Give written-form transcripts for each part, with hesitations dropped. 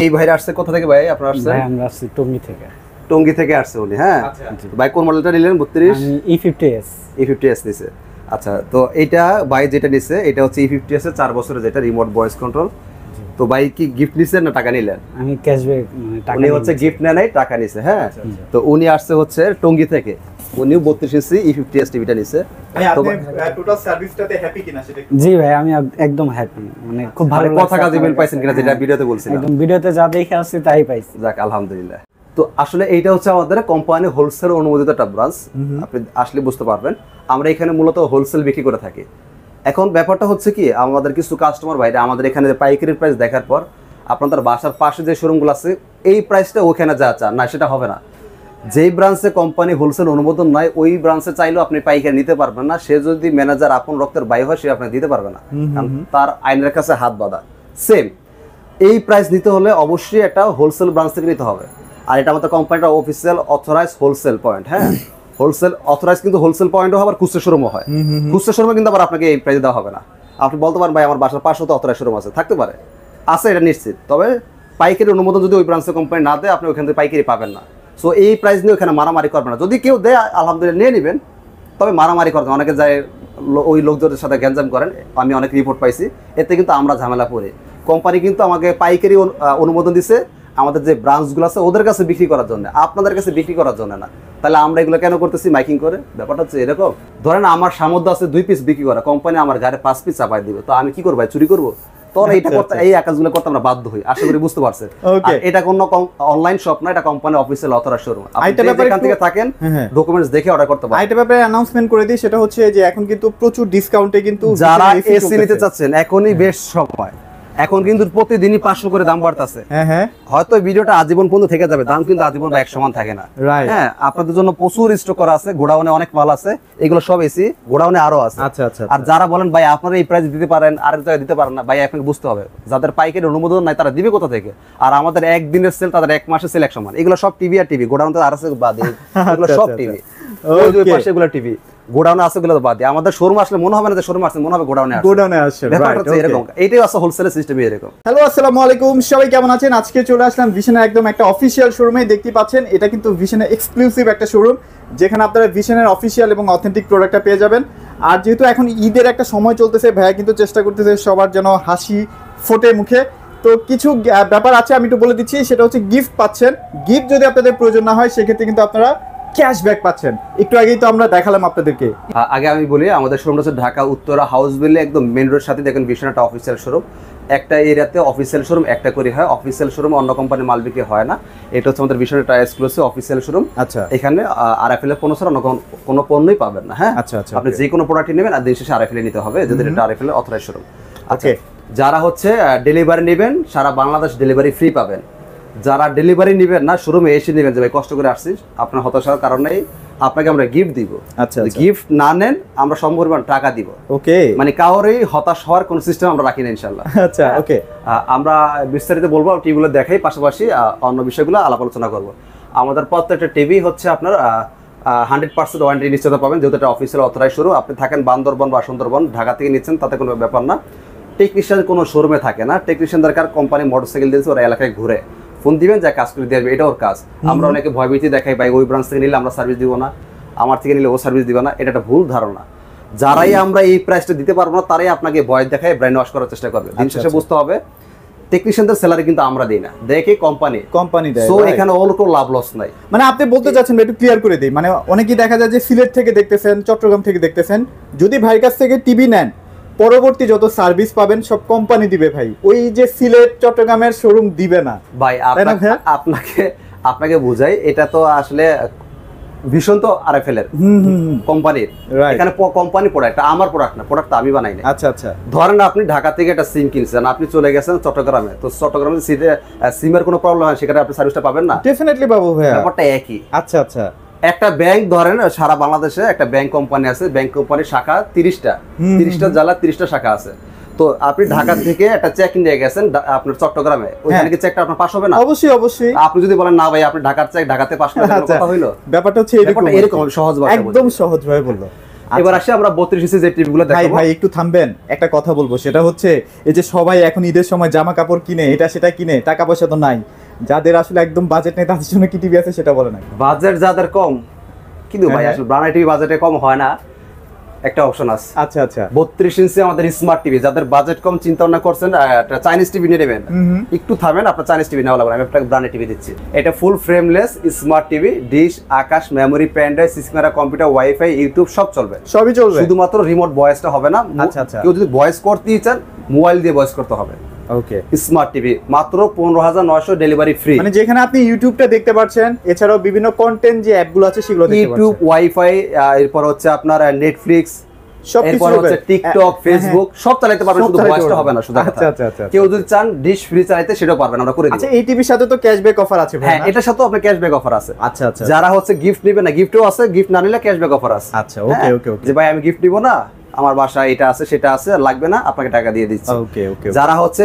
এই ভাইরা আসছে কোথা থেকে ভাই? আপনারা আসছেন? ভাই আমরা আসছি টঙ্গী থেকে। টঙ্গী থেকে আসছে উনি, হ্যাঁ। ভাই কোন মডেলটা নিলেন? 32 আমি E50s। E50s নিছে। আচ্ছা, তো এইটা ভাই যেটা নিছে এটা হচ্ছে E50s এর 4 বছরের, যেটা রিমোট ভয়েস কন্ট্রোল। তো ভাই কি গিফট নিছেন না টাকা নিলেন? আমি ক্যাশব্যাক টাকা উনি হচ্ছে গিফট নেয় নাই, টাকা নিছে, হ্যাঁ। তো উনি আসছে হচ্ছে টঙ্গী থেকে, উনিও 32 ইঞ্চি E50s টিভিটা নিছে। ভাই আপনি টোটাল সার্ভিসটাতে হ্যাপি কিনা সেটা একটু? জি ভাই আমি একদম হ্যাপি, মানে খুব ভালো লাগছে। কথা কাজে মিল পাইছেন কিনা যেটা ভিডিওতে বলছিলাম? একদম ভিডিওতে যা দেখে আসছি তাই পাইছি। যাক আলহামদুলিল্লাহ। তো আসলে এইটা হচ্ছে আমাদের কোম্পানি হোলসেল অনুমোদিত একটা ব্রাঞ্চ, আপনি আসলে বুঝতে পারবেন। আমরা এখানে মূলত হোলসেল বিক্রি করে থাকি। এখন ব্যাপারটা হচ্ছে কি, আমাদের কিছু কাস্টমার ভাইরা আমাদের এখানে পাইকারি প্রাইস দেখার পর আপনাদের বাসার পাশে যে শোরুমগুলো আছে এই প্রাইসটা ওখানে যা চান না সেটা হবে না। যেই ব্রাঞ্চে কোম্পানি হোলসেল অনুমোদন নয় ওই ব্রাঞ্চে চাইলেও আপনি পাইকারি নিতে পারবেন না। সে যদি ম্যানেজার আপন রক্তের ভাই হয় সে আপনি দিতে পারবে না, কারণ তার আইনের কাছে হাত বাঁধা। সেম এই প্রাইস নিতে হলে অবশ্যই একটা হোলসেল ব্রাঞ্চ থেকে নিতে হবে। আর এটা আমাদের কোম্পানিটা অফিসিয়াল অথরাইজ হোলসেল পয়েন্ট, হ্যাঁ। হোলসেল অথরাইজ কিন্তু হোলসেল পয়েন্টও হবে, খুচরা শোরুমও হয়। খুচরা শোরুমে কিন্তু আবার আপনাকে এই প্রাইস দেওয়া হবে না। আপনি বলতে পারেন ভাই আমার বাসার পাশে তো অথরাইজ শোরুম আছে, থাকতে পারে, আছে, এটা নিশ্চিত। তবে পাইকারি অনুমোদন যদি ওই ব্রাঞ্চের কোম্পানি না দেয় আপনি ওখান থেকে পাইকারি পাবেন না। সো এই প্রাইস নিয়ে ওখানে মারামারি করবেন না। যদি কেউ দেয় আলহামদুলিল্লাহ নিয়ে নেবেন, তবে মারামারি করবেন। অনেকে যায় ওই লোকজনের সাথে গ্যাঞ্জাম করেন, আমি অনেক রিপোর্ট পাইছি, এতে কিন্তু আমরা ঝামেলা পড়ি। কোম্পানি কিন্তু আমাকে পাইকারি অনুমোদন দিছে আমাদের যে ব্রাঞ্চগুলো আছে ওদের কাছে বিক্রি করার জন্য, আপনাদের কাছে বিক্রি করার জন্য না। তাহলে আমরা এগুলো কেন করতেছি মাইকিং করে? ব্যাপারটা হচ্ছে এরকম, ধরেন আমার সামর্থ্য আছে 2 পিস বিক্রি করা, কোম্পানি আমার গাড়ি 5 পিস চাপাই দিবে, তো আমি কি করবো ভাই? চুরি করবো? তোর এইটা করতে, এই কাজগুলো করতে আমরা বাধ্য হই। আশা করি বুঝতে পারছেন। এটা কোনো অনলাইন শপ না, এটা কোম্পানি অফিসিয়াল অথরাইজ শোরুম। আপনি যেখান থেকে থাকেন ডকুমেন্টস দেখে অর্ডার করতে পারেন। আইটা ব্যাপারে অ্যানাউন্সমেন্ট করে দিই, সেটা হচ্ছে যে এখন কিন্তু প্রচুর ডিসকাউন্টে কিন্তু যারা এসি নিতে চাচ্ছেন এখনই বেশ সময়। এখন কিন্তু প্রতিদিনই 500 করে দাম বাড়তেছে। হ্যাঁ, হয়তো ভিডিওটা আজীবন পর্যন্ত থেকে যাবে, দাম কিন্তু আজীবন এক সমান থাকে না। হ্যাঁ, আপনাদের জন্য প্রচুর স্টক করা আছে, গোডাউনে অনেক মাল আছে, এগুলো সব এসি গোডাউনে আরো আছে। আচ্ছা আচ্ছা। আর যারা বলেন ভাই আপনারা এই প্রাইস দিতে পারেন, আরেক জায়গায় দিতে পারেন না, ভাই আপনাকে বুঝতে হবে যাদের পাইকারি অনুমোদন নাই তারা দিবে কোথা থেকে? আর আমাদের একদিনের সেল তাদের 1 মাসের সেল এক সমান। এগুলো সব টিভি আর টিভি, গোডাউনে আর আছে বাদ, এগুলো সব টিভি। ওই দুই পাশে এগুলো টিভি, গোডাউনে আছে গুলো বাদ। আমাদের শোরুম আসলে মনে হবে না যে শোরুম আসছে, মনে হবে গোডাউনে আসছে। ব্যাপারটা এরকম, এটাই আছে হোলসেলের সিস্টেম এরকম। হ্যালো আসসালামু আলাইকুম, সবাই কেমন আছেন? আজকে চলে আসলাম ভিশনের একদম একটা অফিসিয়াল শোরুমে। দেখতে পাচ্ছেন এটা কিন্তু ভিশনের এক্সক্লুসিভ একটা শোরুম, যেখানে আপনারা ভিশনের অফিসিয়াল এবং অথেন্টিক প্রোডাক্টটা পেয়ে যাবেন। আর যেহেতু এখন ঈদের একটা সময় চলতেছে, ভাইয়া কিন্তু চেষ্টা করতেছে সবার যেন হাসি ফোটে মুখে। তো কিছু ব্যাপার আছে আমি একটু বলে দিচ্ছি, সেটা হচ্ছে গিফট পাচ্ছেন। গিফট যদি আপনাদের প্রয়োজন না হয় সেক্ষেত্রে কিন্তু আপনারা ক্যাশব্যাক পাচ্ছেন। একটু আগেই তো আমরা দেখালাম আপনাদেরকে। আগে আমি বলি আমাদের শোরুমটা হচ্ছে ঢাকা উত্তরা হাউস বিল্ডিং একদম মেন রোড সাথে দেখেন ভিশন একটা অফিসিয়াল শোরুম। একটা এরিয়াতে অফিসিয়াল শোরুম একটা করে হয়, অফিসিয়াল শোরুম অন্য কোম্পানির মাল বিক্রি হয় না। এটা হচ্ছে আমাদের ভিশন একটা এক্সক্লুসিভ অফিসিয়াল শোরুম। আচ্ছা, এখানে আরএফএল এর পণ্য ছাড়া অন্য কোনো পণ্যই পাবেন না। হ্যাঁ, আচ্ছা আচ্ছা। আপনি যে কোনো প্রোডাক্টই নেবেন আর দিন শেষে আরএফএল নিতে হবে, যদি এটা আরএফএল এর অথরাইজ শোরুম। ওকে, যারা হচ্ছে ডেলিভারি নেবেন সারা বাংলাদেশ ডেলিভারি ফ্রি পাবেন। যারা ডেলিভারি নেবেন না শোরুমে এসে নেবেন, যে ভাই কষ্ট করে আসছিস, আপনার হতাশার কারণ নেই, আপনাকে আমরা গিফট দিব। আচ্ছা, গিফট না নেন আমরা সম পরিমাণ টাকা দিব। ওকে, মানে কাউরই হতাশ হওয়ার কোনো সিস্টেম আমরা রাখি না ইনশাআল্লাহ। আচ্ছা, ওকে। আমরা বিস্তারিত বলবো, টিভিগুলো দেখাই, পাশাপাশি অন্য বিষয়গুলো আলাপ আলোচনা করব। আমাদের প্রত্যেকটা টিভি হচ্ছে আপনার 100% ওয়ারেন্টি নিশ্চয়তা পাবেন, যেহেতু এটা অফিসিয়াল অথরাইজ শোরুম। আপনি থাকেন বান্দরবন বা সুন্দরবন, ঢাকা থেকে নিচ্ছেন তাতে কোনো ব্যাপার না। টেকনিশিয়ান কোনো শোরুমে থাকে না, টেকনিশিয়ান দরকার কোম্পানি মোটরসাইকেল দিয়েছে, ওরা এলাকায় ঘুরে ফোন দিবেন যা কাজ করে দিয়ে আসবে, এটা ওর কাজ। আমরা অনেকে ভয়ভীতি দেখাই ভাই ওই ব্রাঞ্চ থেকে নিলে আমরা সার্ভিস দিব না, আমার থেকে নিলে ও সার্ভিস দিবে না, এটা একটা ভুল ধারণা। যারাই আমরা এই প্রাইসটা দিতে পারবো না তারাই আপনাকে ভয় দেখায় ব্রেন ওয়াশ করার চেষ্টা করবে। দিন শেষে বুঝতে হবে টেকনিশিয়ানদের স্যালারি কিন্তু আমরা দিই না, দেখে কোম্পানি দেয়। সো এখানে কোনো লাভ লস নাই। মানে আপনি বলতে চাচ্ছেন একটু ক্লিয়ার করে দিই, মানে অনেকেই দেখা যায় যে সিলেট থেকে দেখতেছেন, চট্টগ্রাম থেকে দেখতেছেন, যদি ভাইয়ের কাছ থেকে টিভি নেন পরবর্তী যত সার্ভিস পাবেন সব কোম্পানি দিবে ভাই, ওই যে সিলেট চট্টগ্রামের শোরুম দিবে না ভাই। আপনাকে বুঝাই, এটা তো আসলে ভীষণ তো আরএফএল এর কোম্পানির, এখানে কোম্পানি প্রোডাক্ট, আমার প্রোডাক্ট না, প্রোডাক্ট আমি বানাই না। আচ্ছা আচ্ছা। ধরেন আপনি ঢাকা থেকে একটা সিম কিনছেন, আপনি চলে গেছেন চট্টগ্রামে, তো চট্টগ্রামে সিমের কোনো প্রবলেম হয় সেখানে আপনি সার্ভিসটা পাবেন না? ডেফিনেটলি পাবো ভাইয়া, ব্যাপারটা একই। আচ্ছা আচ্ছা। একটা ব্যাংক ধরেন সারা বাংলাদেশে একটা ব্যাংক কোম্পানি আছে, ব্যাংক কোম্পানির শাখা 30টা জেলা 30টা শাখা আছে। তো আপনি ঢাকা থেকে একটা চেক নিয়ে গেছেন আপনার চট্টগ্রামে, ওইখানে কি চেকটা আপনার পাস হবে না? অবশ্যই অবশ্যই। আপনি যদি বলেন না ভাই আপনি ঢাকার চেক ঢাকাতে পাস করে, কথা হইলো? ব্যাপারটা হচ্ছে এরকম সহজ ভাবে, একদম সহজ ভাবে বললো। এবার আসি আমরা 32 ইঞ্চি যে টিভিগুলো ভাই দেখাবো। ভাই একটু থামবেন, একটা কথা বলবো, সেটা হচ্ছে এই যে সবাই এখন ঈদের সময় জামা কাপড় কিনে, এটা সেটা কিনে, টাকা পয়সা তো নাই, যাদের আসলে একদম বাজেট নেই তাদের জন্য কি টিভি আছে সেটা বলে না। বাজেট যাদের কম, কিন্তু ভাই হ্যাঁ। আসলে ব্র্যান্ড টিভি বাজেটে কম হয় না, একটা অপশন আছে। আচ্ছা আচ্ছা 32 ইঞ্চি আমাদের স্মার্ট টিভি, যাদের বাজেট কম চিন্তা ভাবনা করছেন একটা চাইনিজ টিভি নিয়ে নেবেন, একটু থামেন, আপনার চাইনিজ টিভি নেওয়া লাগবে না, আমি আপনাকে ব্র্যান্ডের টিভি দিচ্ছি। এটা full frameless smart TV, dish, Akash, memory, pen drive, 6 camera computer, wifi, YouTube সব চলবে। সবই চলবে। শুধুমাত্র রিমোট ভয়েসটা হবে না। আচ্ছা, আচ্ছা। কেউ যদি ভয়েস করতেই চান মোবাইল দিয়ে ভয়েস করতে হবে। ওকে, স্মার্ট টিভি মাত্র 15,900, ডেলিভারি ফ্রি। মানে যেখানে আপনি ইউটিউবটা দেখতে পাচ্ছেন, এছাড়াও বিভিন্ন কন্টেন্ট যে অ্যাপগুলো আছে সেগুলো দেখতে ইউটিউব, পাচ্ছেন, ওয়াইফাই, এরপর হচ্ছে আপনার নেটফ্লিক্স, সবকিছু এরপর চলবে। হচ্ছে টিকটক, ফেসবুক সব চালাতে পারবেন, সব শুধু চালাতে ভয়েসটা পারবেন। হবে না শুধু আচ্ছা, আচ্ছা, আচ্ছা। কেউ যদি চান ডিশ ফ্রি চালাতে সেটাও পারবেন, আমরা করে দিই। আচ্ছা, এই টিভির সাথে তো ক্যাশব্যাক অফার আছে ভাই হ্যাঁ, না? এটার সাথেও আপনার ক্যাশব্যাক অফার আছে। আচ্ছা আচ্ছা যারা হচ্ছে গিফট নেবে না, গিফটও আছে, গিফট না নিলে ক্যাশব্যাক অফার আছে। আচ্ছা, ওকে, হ্যাঁ, ওকে, ওকে। যে ভাই আমি গিফট নিব না, আমার বাসায় এটা আছে সেটা আছে, লাগবে না, আপনাকে টাকা দিয়ে দিচ্ছি। ওকে ওকে যারা হচ্ছে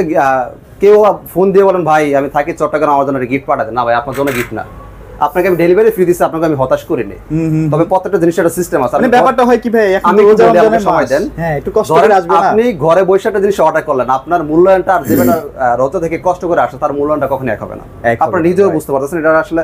কেউ ফোন দিয়ে বলেন ভাই আমি থাকি চট্টগ্রাম, আমার জন্য গিফট পাঠাতে, না ভাই আপনার জন্য গিফট না, আপনাকে আমি ডেলিভারি ফ্রি দিচ্ছি, আপনাকে আমি হতাশ করিনি। তবে প্রত্যেকটা জিনিসের একটা সিস্টেম আছে। মানে ব্যাপারটা হয় কি ভাই, এখন আমি তো রোজা বলি, রমজানের আপনি সময় মাস। দেন। হ্যাঁ, একটু কষ্ট ধরেন করে আসবে না? আপনি ঘরে বসে একটা জিনিস অর্ডার করলেন, আপনার মূল্যায়নটা আর যেটা রোজা থেকে কষ্ট করে আসে তার মূল্যায়নটা কখনই এক হবে না। এক হবে আপনারা না, নিজেও right. বুঝতে পারতেছেন, এটা আসলে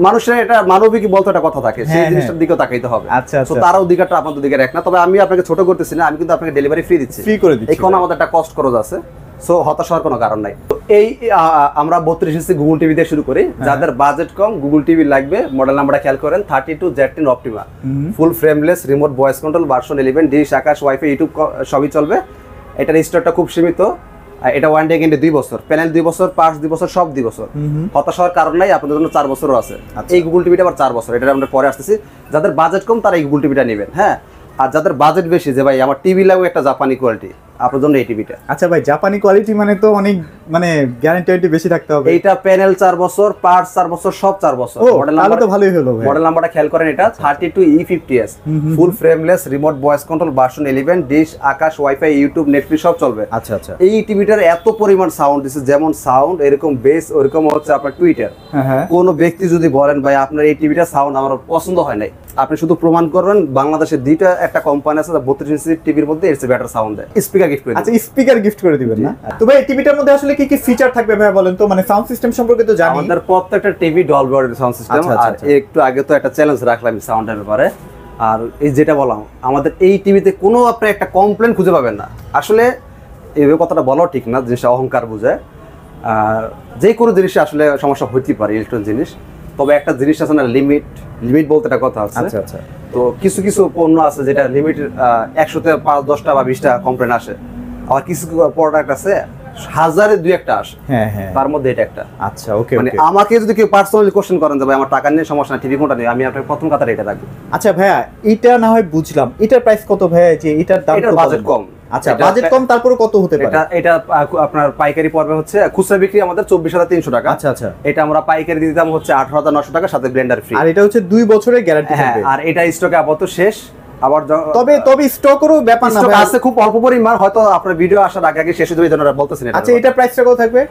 মানুষের এটা মানবিক বলতে একটা কথা থাকে, সেই হ্যাঁ, জিনিসটার দিকেও তাকাইতে হবে। আচ্ছা, তো আচ্ছা। তার অধিকারটা আপনাদের দিকে এক না। তবে আমি আপনাকে ছোট করতেছি না, আমি কিন্তু আপনাকে ডেলিভারি ফ্রি দিচ্ছি, ফ্রি করে দিচ্ছি। এখন আমাদের একটা কষ্ট খরচ আছে, সো হতাশ হওয়ার কোনো কারণ নাই। তো এই আমরা 32 ইঞ্চি গুগল টিভি দিয়ে শুরু করি। যাদের বাজেট কম গুগল টিভি লাগবে, মডেল নাম্বারটা খেয়াল করেন 32Z10 Optima, full frameless, remote voice control, version 11, dish, Akash, wifi, YouTube সবই চলবে। এটার স্টোরটা খুব সীমিত, এটা ওয়ারেন্টি গ্যারান্টি 2 বছর, প্যানেল 2 বছর, পার্টস 2 বছর, সব 2 বছর। হতাশ হওয়ার কারণ নাই, আপনাদের জন্য 4 বছরও আছে। এই গুগল টিভিটা আবার 4 বছর, এটা আমরা পরে আসতেছি। যাদের বাজেট কম তারা এই গুগল টিভিটা নেবেন। হ্যাঁ, আর যাদের বাজেট বেশি, যে ভাই আমার টিভি লাগবে একটা জাপানি কোয়ালিটি, আপনার জন্য এই টিভিটা। আচ্ছা ভাই, জাপানি কোয়ালিটি মানে তো অনেক, মানে গ্যারান্টি বেশি থাকতে হবে। এইটা প্যানেল 4 বছর, পার্টস 4 বছর, সব 4 বছর। ও, তাহলে তো ভালোই হলো ভাই। মডেল নাম্বারটা খেয়াল করেন, এটা 32E50s, full frameless, remote voice control, version 11, dish, Akash, wifi, YouTube, Netflix সব চলবে। আচ্ছা আচ্ছা। এই টিভিটার এত পরিমাণ সাউন্ড দিছে, যেমন সাউন্ড এরকম বেস, ওরকম হচ্ছে আপনার টুইটার। হ্যাঁ। কোন ব্যক্তি যদি বলেন ভাই আপনার এই টিভিটা সাউন্ড আমার পছন্দ হয় নাই, আপনি শুধু প্রমাণ করবেন বাংলাদেশে দুইটা একটা কোম্পানি আছে 32 ইঞ্চি টিভির মধ্যে এর চেয়ে বেটার সাউন্ড দেয়, স্পিকার গিফট করে আচ্ছা, স্পিকার গিফট করে দিবেন না? তো ভাই টিভিটার মধ্যে আসলে কি কি ফিচার থাকবে ভাই বলেন তো, মানে সাউন্ড সিস্টেম সম্পর্কে তো জানি। আমাদের প্রত্যেকটা TV Dolby audio sound system. আচ্ছা, আচ্ছা, আর আচ্ছা। একটু আগে তো একটা চ্যালেঞ্জ রাখলাম সাউন্ডের ব্যাপারে, আর এই যেটা বললাম আমাদের এই টিভিতে কোনো আপনি একটা কমপ্লেন খুঁজে পাবেন না। আসলে এইভাবে কথাটা বলাও ঠিক না, জিনিসটা অহংকার বোঝায়। আর যে কোনো জিনিসে আসলে সমস্যা হইতে পারে, ইলেকট্রনিক জিনিস। তবে একটা জিনিস আছে না, লিমিট বলতে একটা কথা আছে। আচ্ছা আচ্ছা। তো কিছু কিছু পণ্য আছে যেটা লিমিট 100-তে 5-10টা বা 20টা কমপ্লেন আসে, আবার কিছু প্রোডাক্ট আছে হাজারে 2-1টা আসে। হ্যাঁ হ্যাঁ। তার মধ্যে এটা একটা। আচ্ছা, ওকে মানে ওকে। আমাকে যদি কেউ পার্সোনালি কোশ্চেন করেন যে ভাই আমার টাকা নিয়ে সমস্যা না, টিভি কোনটা নেই, আমি আপনাকে প্রথম কথাটা এটা রাখবো। আচ্ছা ভাইয়া, এটা না হয় বুঝলাম, এটার প্রাইস কত ভাইয়া, যে এটার দাম এটার কত? বাজেট কম। আচ্ছা, এটা- বাজেট কম, তারপরে কত হতে পারে? এটা আপনার পাইকারি পড়বে হচ্ছে, খুচরা বিক্রি আমাদের 24,300 টাকা। আচ্ছা আচ্ছা। এটা আমরা পাইকারি দিতাম হচ্ছে 18,900 টাকা, সাথে ব্লেন্ডার ফ্রি। আর এটা হচ্ছে 2 বছরের গ্যারান্টি হ্যাঁ, থাকবে। আর এটা স্টকে আপাতত শেষ। আবার তবে স্টকেরও ব্যাপার না স্টক ভাই। আছে খুব অল্প পরিমাণ, হয়তো আপনার ভিডিও আসার আগে শেষ হয়ে যাবে, এই জন্য বলতেছেন এটা। আচ্ছা, এটা প্রাইসটা কত থাকবে?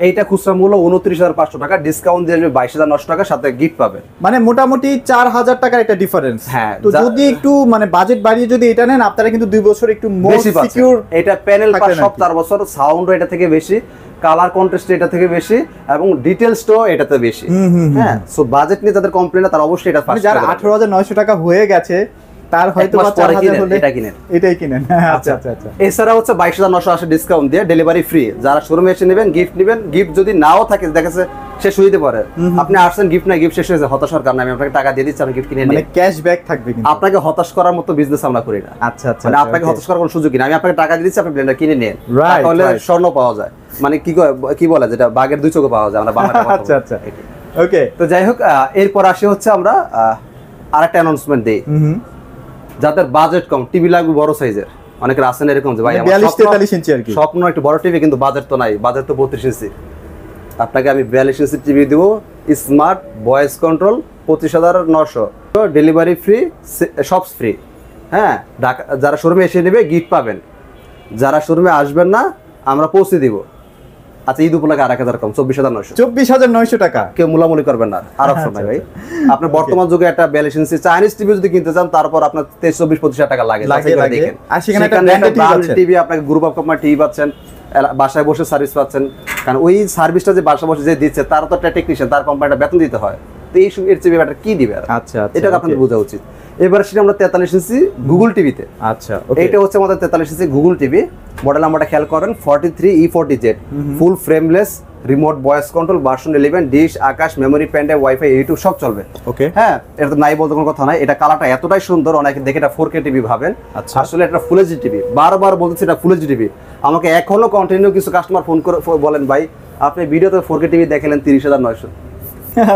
এইটা খুচরা মূল্য 29,500 টাকা, ডিসকাউন্ট দিয়ে আসবে 22,900 টাকা, সাথে গিফট পাবে। মানে মোটামুটি 4,000 টাকার একটা ডিফারেন্স। হ্যাঁ, তো যদি একটু মানে বাজেট বাড়িয়ে যদি এটা নেন, আপনারা কিন্তু 2 বছর একটু মোর বেশি পাচ্ছেন। সিকিউর। এটা প্যানেল পার থাকলেন সব আর কি। 4 বছর, সাউন্ড এটা থেকে বেশি, কালার কন্ট্রাস্ট এটা থেকে বেশি, এবং ডিটেইলসটাও এটাতে বেশি। হ্যাঁ, সো বাজেট নিয়ে যাদের কমপ্লেন তারা অবশ্যই এটা মানে ফার্স্ট যারা 18,900 টাকা হয়ে গেছে, তার হয়তো বা 4,000 হলে এটা কিনেন। এটাই কিনেন। আচ্ছা আচ্ছা আচ্ছা। এছাড়া হচ্ছে 22,980 ডিসকাউন্ট দিয়ে ডেলিভারি ফ্রি। যারা শোরুমে এসে নেবেন গিফট নেবেন, গিফট যদি নাও থাকে দেখেছে শেষ হয়ে যেতে পারে, আপনি আসছেন গিফট না, গিফট শেষ হয়েছে, হতাশ হওয়ার কারণে আমি আপনাকে টাকা দিয়ে দিচ্ছি, আপনি গিফট কিনে মানে নিন। ক্যাশব্যাক থাকবে কিন্তু। আপনাকে হতাশ করার মতো বিজনেস আমরা করি না। আচ্ছা আচ্ছা। মানে আপনাকে হতাশ করার কোনো সুযোগই না, আমি আপনাকে টাকা দিয়ে দিচ্ছি, আপনি ব্লেন্ডার কিনে নিন। Right, তাহলে right. স্বর্ণ পাওয়া যায়, মানে কি বলে যেটা বাঘের 2 চোখে পাওয়া যায়, আমরা বাংলাতে কথা বলি। আচ্ছা আচ্ছা। ওকে। তো যাই হোক, এরপর আসে হচ্ছে আমরা আরেকটা অ্যানাউন্সমেন্ট দিই। যাদের বাজেট কম, টিভি লাগবে বড় সাইজের, অনেকের আছেন এরকম যে ভাই আমার 42-43 ইঞ্চি আর কি। স্বপ্ন একটু বড় টিভি, কিন্তু বাজেট তো নাই, বাজেট তো 32 ইঞ্চি। আপনাকে আমি 42 ইঞ্চি টিভি দেবো, smart voice control, 25,900, delivery free, সব ফ্রি। হ্যাঁ, যারা শোরুমে এসে নেবে গিফট পাবেন, যারা শোরুমে আসবেন না আমরা পৌঁছে দিব। আচ্ছা ঈদ উপলক্ষে 1000 কম 24900। 24900 টাকা। কেউ মুলামুলি করবেন না, আর অপশন নাই ভাই। আপনার বর্তমান যুগে একটা 42 ইঞ্চি চাইনিজ টিভি যদি কিনতে চান, তারপর আপনার 23-24-25 টাকা লাগে। দেখেন আর সেখানে একটা ব্র্যান্ডেড টিভি আপনাকে গ্রুপ অফ কোম্পানি টিভি পাচ্ছেন, বাসায় বসে সার্ভিস পাচ্ছেন। কারণ ওই সার্ভিসটা যে বাসায় বসে যে দিচ্ছে, তার তো একটা টেকনিশিয়ান, তার কোম্পানিটা বেতন দিতে হয়। তো এই এর চেয়ে ব্যাপারটা কি দিবে? আচ্ছা, এটা আপনাদের বোঝা উচিত। এবার সেটা আমরা 43 ইঞ্চি গুগল টিভিতে। আচ্ছা, এইটা হচ্ছে আমাদের 43 ইঞ্চি গুগল টিভি। মডেল নাম্বারটা খেয়াল করেন 43E40Z, full frameless, remote voice control, version 11, dish, Akash, memory, pen drive, wifi, YouTube সব চলবে। ওকে, হ্যাঁ, এটা তো নাই বলতে কোনো কথা নাই। এটা কালারটা এতটাই সুন্দর, অনেকে দেখে এটা 4K টিভি ভাবেন। আচ্ছা, আসলে এটা ফুল এইচডি টিভি। বারবার বলতেছি এটা ফুল এইচডি টিভি। আমাকে এখনো কন্টিনিউ কিছু কাস্টমার ফোন করে বলেন, ভাই আপনি ভিডিওতে 4K টিভি দেখালেন 30,900।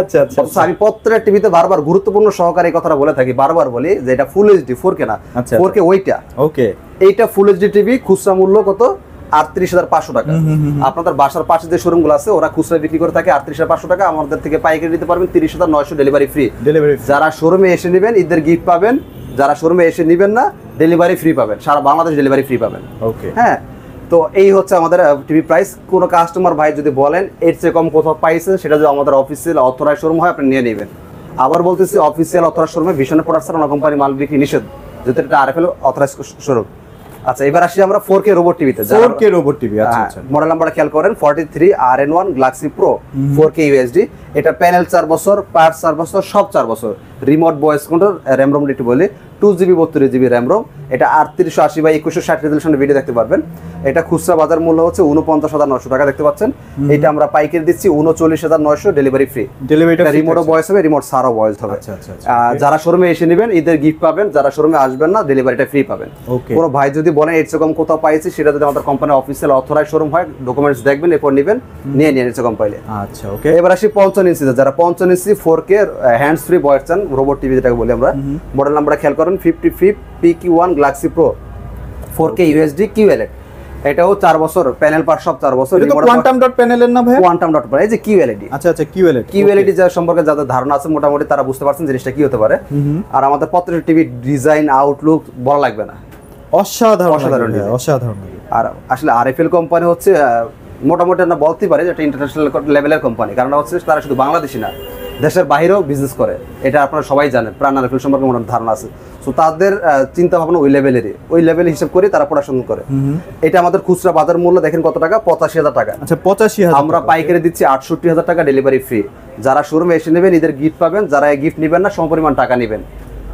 আচ্ছা আচ্ছা, আমি প্রত্যেকটা টিভিতে বারবার গুরুত্বপূর্ণ সহকারে এই কথাটা বলে থাকি, বারবার বলি যে এটা ফুল এইচডি 4K না, 4K ওইটা। ওকে, এইটা ফুল এইচডি টিভি খুচরা মূল্য কত? 38,500 টাকা। আপনাদের বাসার পাশে যে শোরুমগুলো আছে ওরা খুচরা বিক্রি করে থাকে 38,500 টাকা। আমাদের থেকে পাইকারি নিতে পারবেন 30,900, ডেলিভারি ফ্রি। যারা শোরুমে এসে নেবেন ঈদের গিফট পাবেন, যারা শোরুমে এসে নেবেন না ডেলিভারি ফ্রি পাবেন, সারা বাংলাদেশ ডেলিভারি ফ্রি পাবেন। ওকে, হ্যাঁ, তো এই হচ্ছে আমাদের টিভি প্রাইস। কোনো কাস্টমার ভাই যদি বলেন এর চেয়ে কম কোথাও পাইছেন, সেটা যদি আমাদের অফিসিয়াল অথরাইজ শোরুম হয় আপনি নিয়ে নেবেন। আবার বলতেছি অফিসিয়াল অথরাইজ শোরুমে ভীষণ প্রোডাক্টস অন্য কোম্পানি মাল বিক্রি নিষেধ, যেহেতু এটা আরএফএল অথরাইজ শোরুম। আচ্ছা, এবার আসি আমরা 4K রোবট টিভিতে। 4K robot TV. আচ্ছা আচ্ছা, মডেল নাম্বারটা খেয়াল করেন 43RN1 Galaxy pro 4K UHD। এটা প্যানেল 4 বছর, পার্টস 4 বছর, সব 4 বছর। Remote voice control, RAM ROM একটু বলি 2GB 32GB র্যাম রোম। এটা 3880x2160 রেজলিউশনের ভিডিও দেখতে পারবেন। এটা খুচরা বাজার মূল্য হচ্ছে 49,900 টাকা, দেখতে পাচ্ছেন। এটা আমরা পাইকারি দিচ্ছি 39,900, ডেলিভারি ফ্রি। ডেলিভারিটা রিমোটও ভয়েস হবে, রিমোট সারও ভয়েস হবে। আচ্ছা আচ্ছা, যারা শোরুমে এসে নেবেন ঈদের গিফট পাবেন, যারা শোরুমে আসবেন না ডেলিভারিটা ফ্রি পাবেন। কোনো ভাই যদি বলেন এর চেয়ে কম কোথাও পাইছি, সেটা যদি আমাদের কোম্পানির অফিসিয়াল অথরাইজ শোরুম হয়, ডকুমেন্টস দেখবেন, এরপর নেবেন, নিয়ে নিয়ে এর চেয়ে কম পাইলে। আচ্ছা, ওকে। এবার আসি 55 ইঞ্চিতে। যারা 55 ইঞ্চি 4K হ্যান্ডস ফ্রি ভয়েস চান, রোবট টিভি যেটাকে বলি আমরা, মডেল নাম্বারটা খেয়াল করেন 55PQ1 Galaxy pro 4K UHD QLED। এটাও 4 বছর, প্যানেল পার্ট সব 4 বছর। এটা কোয়ান্টাম ডট প্যানেলের না ভাই? কোয়ান্টাম ডট প্যানেল, এই যে QLED। আচ্ছা আচ্ছা, QLED যা সম্পর্কে যাদের ধারণা আছে মোটামুটি তারা বুঝতে পারছেন জিনিসটা কি হতে পারে। আর আমাদের প্রত্যেকটা টিভি ডিজাইন, আউটলুক বলা লাগবে না, অসাধারণ অসাধারণ design, অসাধারণ। আর আসলে আরএফএল কোম্পানি হচ্ছে মোটামুটি আমরা বলতেই পারি যে এটা ইন্টারন্যাশনাল লেভেলের কোম্পানি। কারণ হচ্ছে তারা শুধু বাংলাদেশি না, দেশের বাইরেও বিজনেস করে। এটা আপনারা সবাই জানেন, প্রাণ আরএফএল সম্পর্কে মোটামুটি ধারণা আছে। সো তাদের চিন্তা ভাবনা ওই লেভেলেরই, ওই লেভেল হিসাব করে তারা প্রোডাকশন করে। এটা আমাদের খুচরা বাজার মূল্য দেখেন কত টাকা? 85,000 টাকা। আচ্ছা, 85,000। আমরা পাইকারি দিচ্ছি 68,000 টাকা, ডেলিভারি ফ্রি। যারা শোরুমে এসে নেবেন ঈদের গিফট পাবেন, যারা গিফট নেবেন না সমপরিমাণ টাকা নেবেন।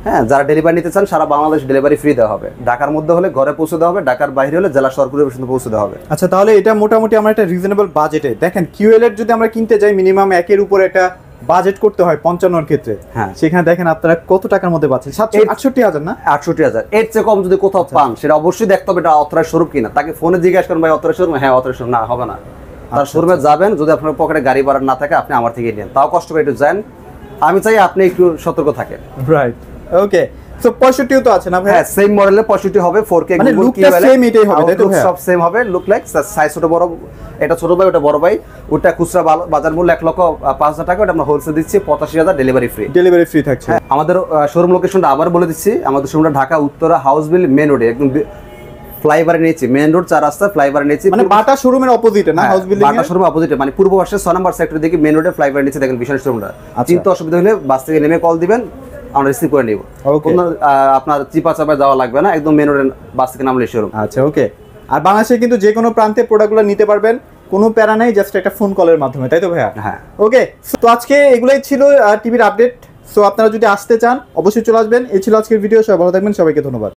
হ্যাঁ, যারা ডেলিভারি নিতে চান সারা বাংলাদেশ ডেলিভারি ফ্রি দেওয়া হবে। ঢাকার মধ্যে হলে ঘরে পৌঁছে দেওয়া হবে, ঢাকার বাইরে হলে জেলা সরকারি পর্যন্ত পৌঁছে দেওয়া হবে। আচ্ছা, তাহলে এটা মোটামুটি আমরা একটা রিজনেবল বাজেটে দেখেন। QLED যদি আমরা কিনতে যাই মিনিমাম 1 এর উপরে একটা বাজেট করতে হয় 55 ক্ষেত্রে। হ্যাঁ, সেখানে দেখেন আপনারা কত টাকার মধ্যে পাচ্ছেন? 68,000 না? 68,000। এর চেয়ে কম যদি কোথাও পান, সেটা অবশ্যই দেখতে হবে এটা অথরাইজ শোরুম কিনা। তাকে ফোনে জিজ্ঞাসা করেন ভাই অথরাইজ শোরুম? হ্যাঁ অথরাইজ শোরুম। না, হবে না। তার শোরুমে যাবেন, যদি আপনার পকেটে গাড়ি ভাড়া না থাকে আপনি আমার থেকে নেন, তাও কষ্ট করে একটু যান। আমি চাই আপনি একটু সতর্ক থাকেন। রাইট, ওকে। সো 65 তো আছে না ভাই? হ্যাঁ, সেম মডেলে 65 হবে 4K। মানে লুকটা সেম এটাই হবে, তাই তো ভাই? সব সেম হবে, লুক লাইক সাইজ ছোট বড়। এটা ছোট ভাই, ওটা বড় ভাই। ওটা খুচরা বাজার মূল্য 1,05,000 টাকা, ওটা আমরা হোলসেল দিচ্ছি 85,000, ডেলিভারি ফ্রি। ডেলিভারি ফ্রি থাকছে। আমাদের শোরুম লোকেশনটা আবার বলে দিচ্ছি। আমাদের শোরুমটা ঢাকা উত্তরা হাউসবিল মেন রোডে, একদম ফ্লাইওভারে নিয়েছি, মেন রোড 4 রাস্তা ফ্লাইওভারে নিয়েছি, মানে বাটা শোরুমের অপোজিটে না? হাউস বিল্ডিং বাটা শোরুমের অপোজিটে, মানে পূর্ব পাশে 6 নম্বর সেক্টর দিকে মেন রোডে ফ্লাইওভারে নিচে দেখেন বিশাল শোরুমটা। চিন্তা অসুবিধা হলে বাস থেকে নেমে কল দিবেন, আমরা রিসিভ করে নিব। কোনো আপনার চিপা চাপায় যাওয়া লাগবে না, একদম মেন রোডে বাস থেকে নামলে শোরুম। আচ্ছা, ওকে। আর বাংলাদেশে কিন্তু যে কোনো প্রান্তে প্রোডাক্টগুলো নিতে পারবেন, কোনো প্যারা নাই, জাস্ট একটা ফোন কলের মাধ্যমে, তাই তো ভাইয়া? হ্যাঁ, ওকে। তো আজকে এগুলাই ছিল টিভির আপডেট। সো আপনারা যদি আসতে চান অবশ্যই চলে আসবেন। এই ছিল আজকের ভিডিও। সবাই ভালো থাকবেন, সবাইকে ধন্যবাদ।